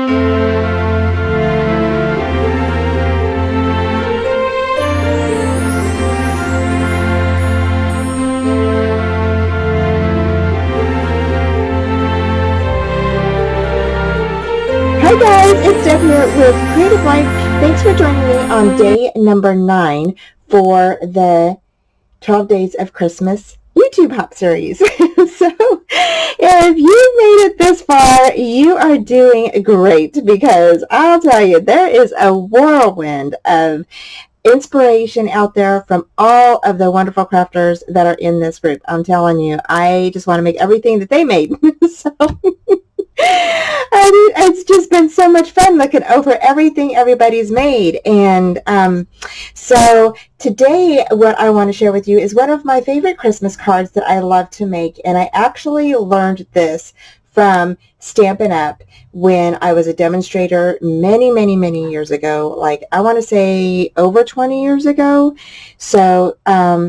Hi guys, it's Deb here with Creative Life. Thanks for joining me on day number 9 for the 12 Days of Christmas YouTube Hop series. So if you made it this far, you are doing great, because I'll tell you, there is a whirlwind of inspiration out there from all of the wonderful crafters that are in this group. I'm telling you, I just want to make everything that they made. So and it's just been so much fun looking over everything everybody's made. And so today what I want to share with you is one of my favorite Christmas cards that I love to make. And I actually learned this from Stampin' Up! When I was a demonstrator many years ago, like I want to say over 20 years ago. So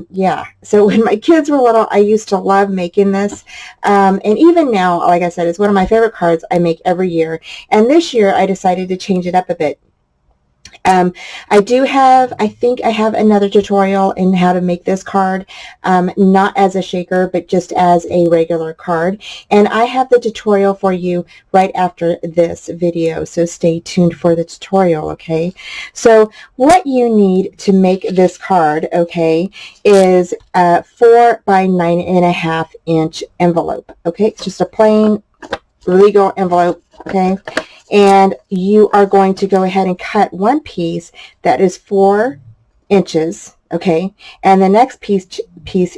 yeah, so when my kids were little, I used to love making this, and even now, like I said, it's one of my favorite cards I make every year. And this year I decided to change it up a bit. I think I have another tutorial in how to make this card, not as a shaker, but just as a regular card. And I have the tutorial for you right after this video, so stay tuned for the tutorial, okay? So what you need to make this card, okay, is a 4 by 9.5 inch envelope, okay? It's just a plain legal envelope, okay? And you are going to go ahead and cut one piece that is 4 inches, okay? And the next piece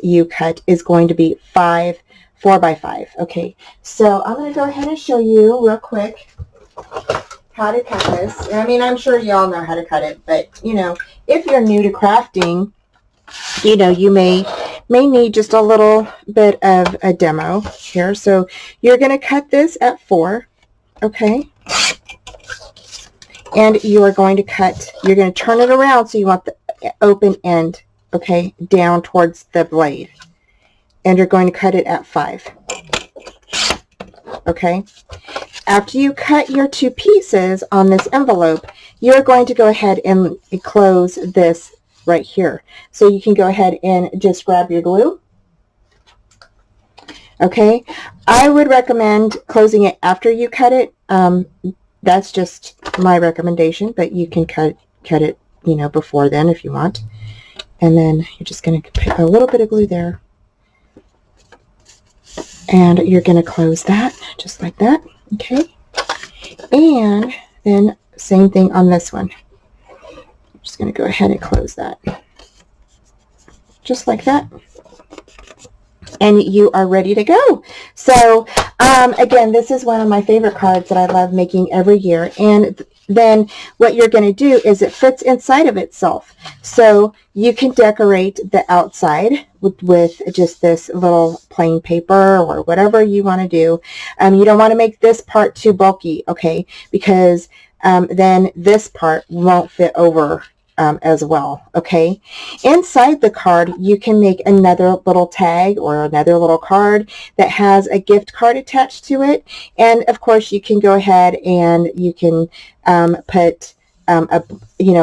you cut is going to be 4 by 5, okay? So I'm going to go ahead and show you real quick how to cut this. I mean, I'm sure you all know how to cut it, but, you know, if you're new to crafting, you know, you may need just a little bit of a demo here. So you're going to cut this at 4, okay? And you are going to you're going to turn it around, so you want the open end, okay, down towards the blade. And you're going to cut it at 5. Okay? After you cut your 2 pieces on this envelope, you're going to go ahead and close this right here. So you can go ahead and just grab your glue. Okay? I would recommend closing it after you cut it. That's just my recommendation, but you can cut it, you know, before then if you want. And then you're just going to put a little bit of glue there. And you're going to close that just like that, okay? And then same thing on this one. I'm just going to go ahead and close that. Just like that. And you are ready to go. So again, this is one of my favorite cards that I love making every year. And then what you're going to do is it fits inside of itself. So you can decorate the outside with just this little plain paper or whatever you want to do. You don't want to make this part too bulky, okay? Because then this part won't fit over as well, okay? Inside the card, you can make another little tag or another little card that has a gift card attached to it. And of course, you can go ahead and you can put a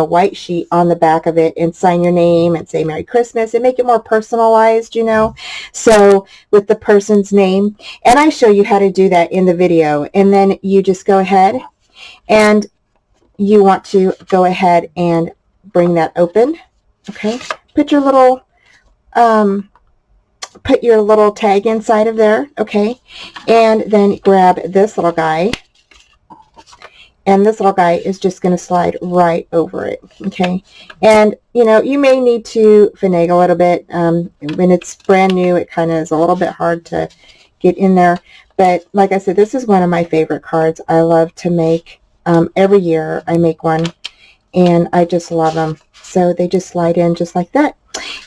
white sheet on the back of it and sign your name and say Merry Christmas and make it more personalized, you know, so with the person's name. And I show you how to do that in the video. And then you just go ahead and you want to go ahead and bring that open, okay? Put your little tag inside of there, okay? And then grab this little guy, and this little guy is just going to slide right over it, okay? And you know, you may need to finagle a little bit. When it's brand new, it kind of is a little bit hard to get in there, but like I said, this is one of my favorite cards. I love to make every year. I make one and I just love them. So they just slide in just like that.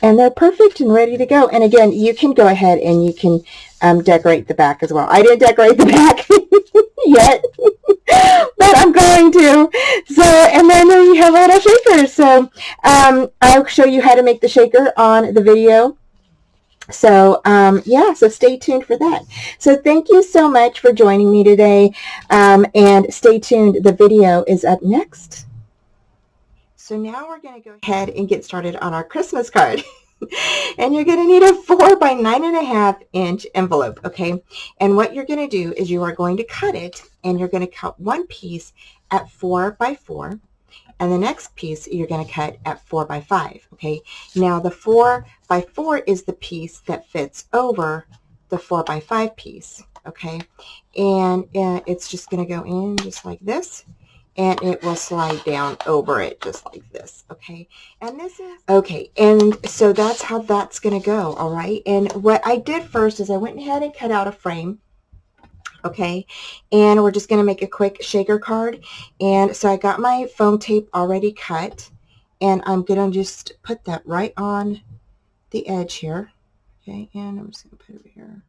And they're perfect and ready to go. And again, you can go ahead and you can decorate the back as well. I didn't decorate the back yet, but I'm going to. So, and then you have a little shaker. So I'll show you how to make the shaker on the video. So yeah, so stay tuned for that. So thank you so much for joining me today, and stay tuned. The video is up next. So now we're going to go ahead and get started on our Christmas card. And you're going to need a 4 by 9.5 inch envelope, okay? And what you're going to do is you are going to cut it, and you're going to cut one piece at 4 by 4, and the next piece you're going to cut at 4 by 5, okay? Now the 4 by 4 is the piece that fits over the 4 by 5 piece, okay? And it's just going to go in just like this, and it will slide down over it just like this, okay? And this is okay, and so that's how that's going to go, all right? And what I did first is I went ahead and cut out a frame, okay, and we're just going to make a quick shaker card. And so I got my foam tape already cut, and I'm going to just put that right on the edge here, okay, and I'm just going to put it over here.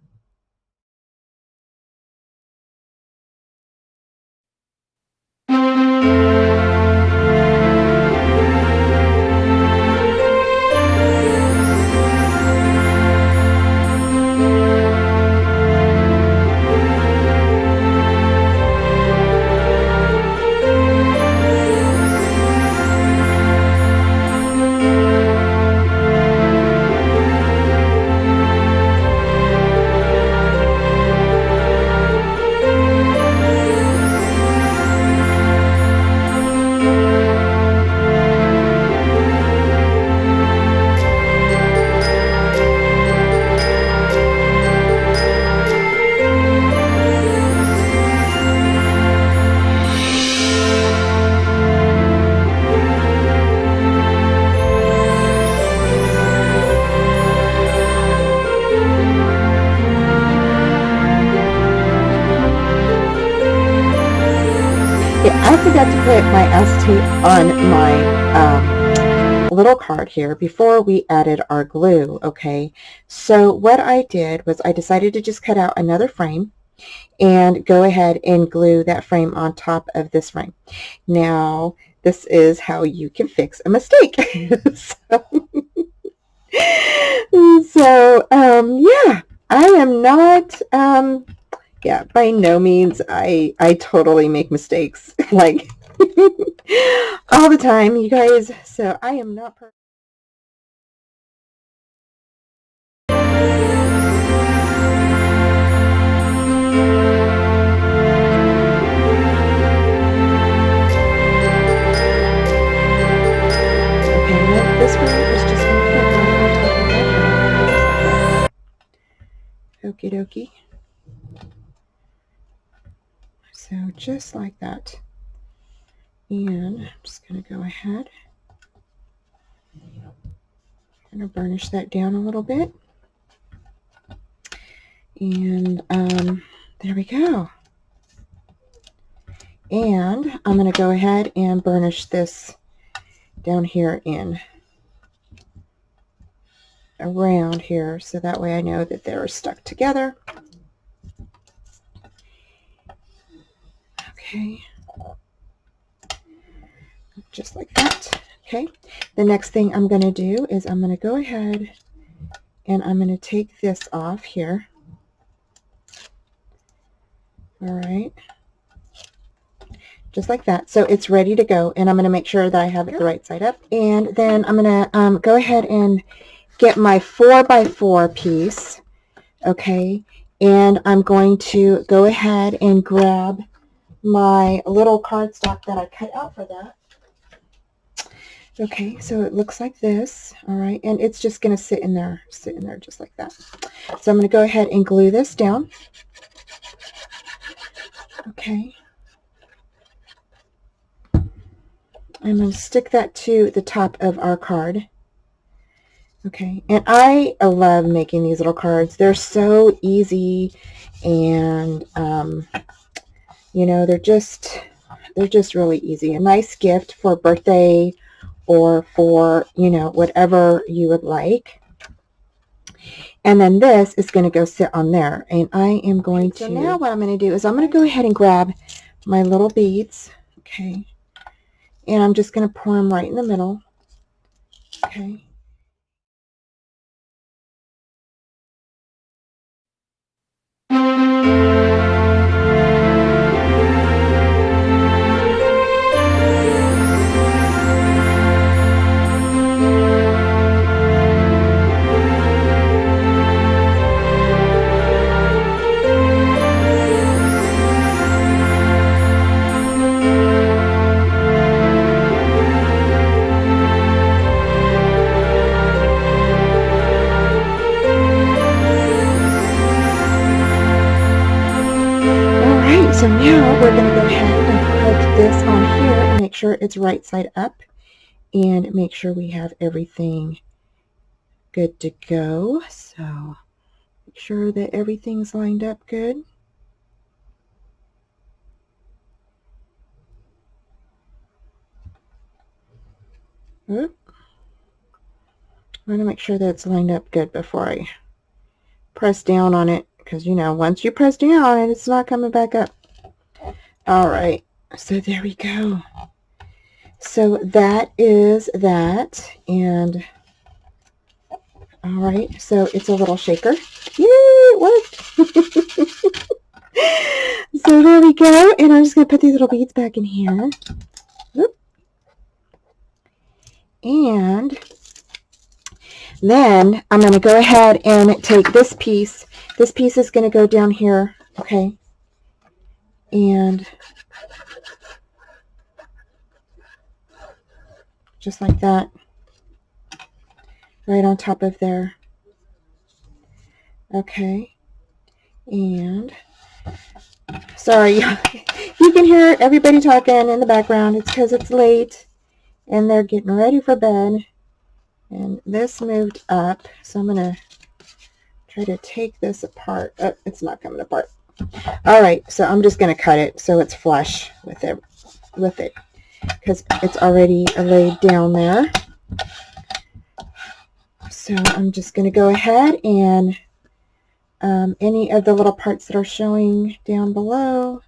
Yeah, I forgot to put my acetate on my little card here before we added our glue, okay? So what I did was I decided to just cut out another frame and go ahead and glue that frame on top of this frame. Now, this is how you can fix a mistake. So yeah, I am not... yeah, by no means. I totally make mistakes, like all the time, you guys. So I am not perfect. Okay, nope, this one is just going to fit right on top of that. Okie dokie. So just like that. And I'm just going to go ahead. I'm going to burnish that down a little bit. And there we go. And I'm going to go ahead and burnish this down here in around here, so that way I know that they're stuck together. Okay, just like that. Okay, the next thing I'm going to do is I'm going to go ahead and I'm going to take this off here. All right, just like that. So it's ready to go, and I'm going to make sure that I have it the right side up. And then I'm going to go ahead and get my 4 by 4 piece, okay, and I'm going to go ahead and grab my little cardstock that I cut out for that. Okay, so it looks like this, all right, and it's just going to sit in there just like that. So I'm going to go ahead and glue this down. Okay. I'm going to stick that to the top of our card. Okay, and I love making these little cards. They're so easy, and you know, they're just really easy. A nice gift for a birthday or for, you know, whatever you would like. And then this is going to go sit on there, and I am going to... So now what I'm going to do is I'm going to go ahead and grab my little beads, okay, and I'm just going to pour them right in the middle, okay. now we're going to go ahead and put this on here and make sure it's right side up and make sure we have everything good to go. So make sure that everything's lined up good. Oop. I want to make sure that it's lined up good before I press down on it, because you know, once you press down on it, it's not coming back up. All right, so there we go. So that is that, and all right, so it's a little shaker. Yay, it worked. So there we go, and I'm just going to put these little beads back in here. Oop. And then I'm going to go ahead and take this piece. This piece is going to go down here, okay? And just like that, right on top of there. Okay. And sorry, you can hear everybody talking in the background. It's because it's late and they're getting ready for bed. And this moved up, so I'm going to try to take this apart. Oh, it's not coming apart. All right, so I'm just going to cut it so it's flush with it because it's already laid down there. So I'm just going to go ahead and any of the little parts that are showing down below,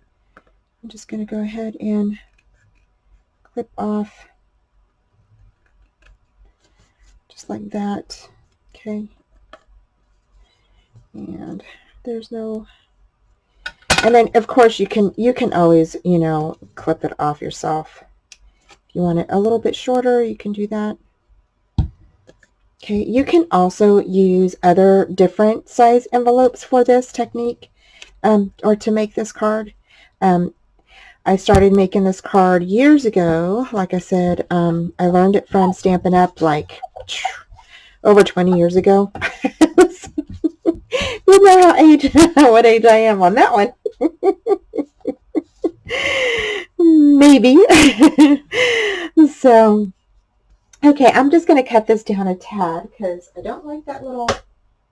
I'm just going to go ahead and clip off just like that. Okay. And there's no, and then of course you can always, you know, clip it off yourself. If you want it a little bit shorter, you can do that. Okay, you can also use other different size envelopes for this technique, or to make this card. I started making this card years ago. Like I said, I learned it from Stampin' Up! Like over 20 years ago. You know what age I am on that one. Maybe. So, okay, I'm just going to cut this down a tad because I don't like that little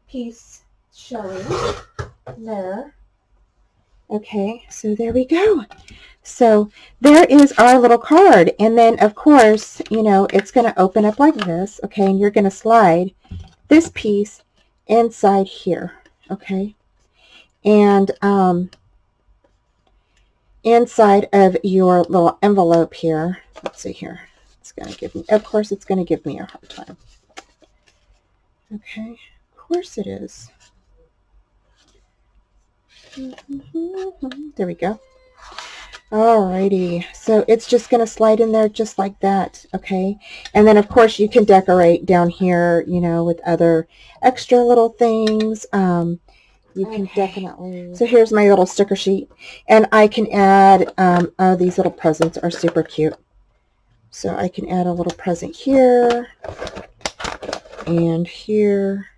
piece showing there. Okay, so there we go. So there is our little card. And then, of course, you know, it's going to open up like this, okay, and you're going to slide this piece inside here, okay, and inside of your little envelope here. Let's see here. It's going to give me, of course, it's going to give me a hard time. Okay, of course it is. There we go. Alrighty, so it's just going to slide in there just like that, okay? And then, of course, you can decorate down here, you know, with other extra little things. You can definitely... So here's my little sticker sheet, and I can add, oh, these little presents are super cute. So I can add a little present here, and here,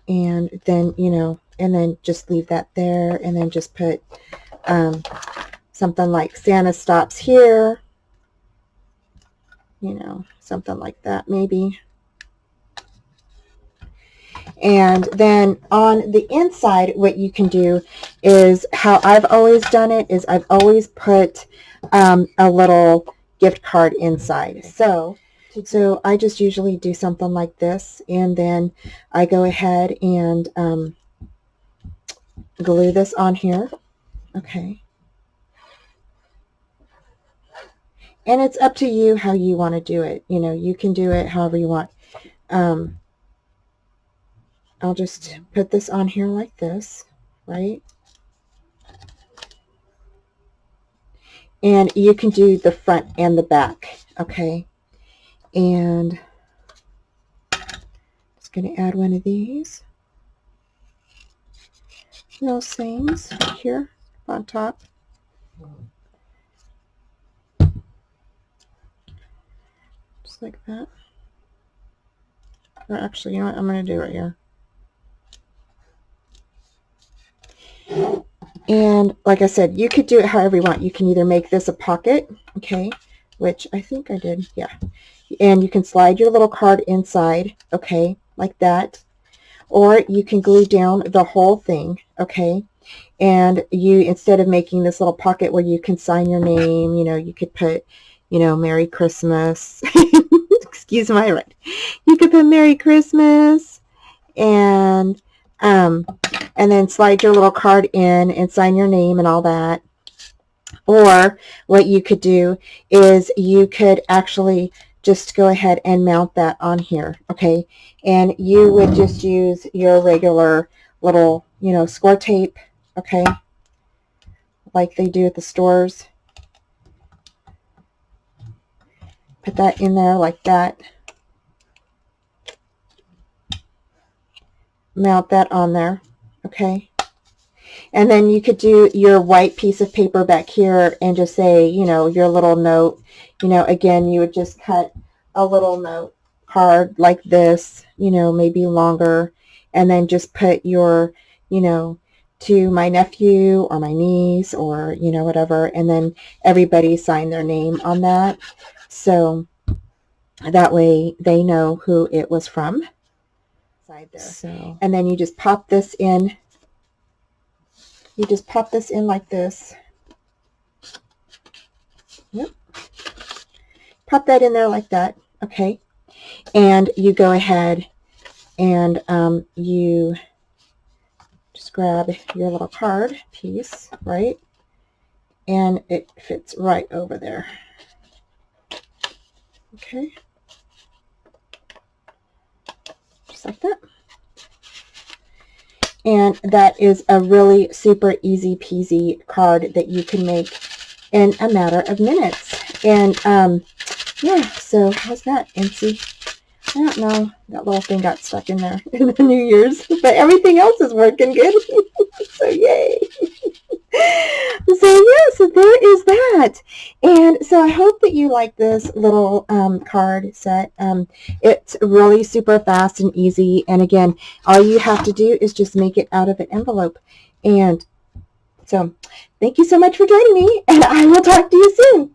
and then, you know, and then just leave that there, and then just put something like Santa stops here, you know, something like that maybe. And then on the inside, what you can do is, how I've always done it is I've always put a little gift card inside. So I just usually do something like this, and then I go ahead and glue this on here. Okay. And it's up to you how you want to do it. You know, you can do it however you want. I'll just put this on here like this, right? And you can do the front and the back, okay? And just going to add one of these little things right here on top. Just like that. Or actually, you know what? I'm going to do it right here. And like I said, you could do it however you want. You can either make this a pocket, okay, which I think I did, yeah. And you can slide your little card inside, okay, like that. Or you can glue down the whole thing, okay. And you, instead of making this little pocket where you can sign your name, you know, you could put, you know, Merry Christmas. Excuse my right. You could put Merry Christmas and then slide your little card in and sign your name and all that. Or what you could do is you could actually just go ahead and mount that on here, okay? And you would just use your regular little, you know, score tape, okay, like they do at the stores. Put that in there like that. Mount that on there, okay? And then you could do your white piece of paper back here and just say, you know, your little note, you know, again, you would just cut a little note card like this, you know, maybe longer, and then just put your, you know, to my nephew or my niece or, you know, whatever, and then everybody sign their name on that. So that way they know who it was from. There. So, and then you just pop this in. You just pop this in like this. Yep. Pop that in there like that. Okay. And you go ahead and you just grab your little card piece, right? And it fits right over there. Okay. Just like that. And that is a really super easy peasy card that you can make in a matter of minutes. And yeah, so how's that, Nancy? I don't know, that little thing got stuck in there in the New Year's, but everything else is working good. So yay. So yeah, so there is that. And so I hope that you like this little card set. It's really super fast and easy. And again, all you have to do is just make it out of an envelope. And so thank you so much for joining me, and I will talk to you soon.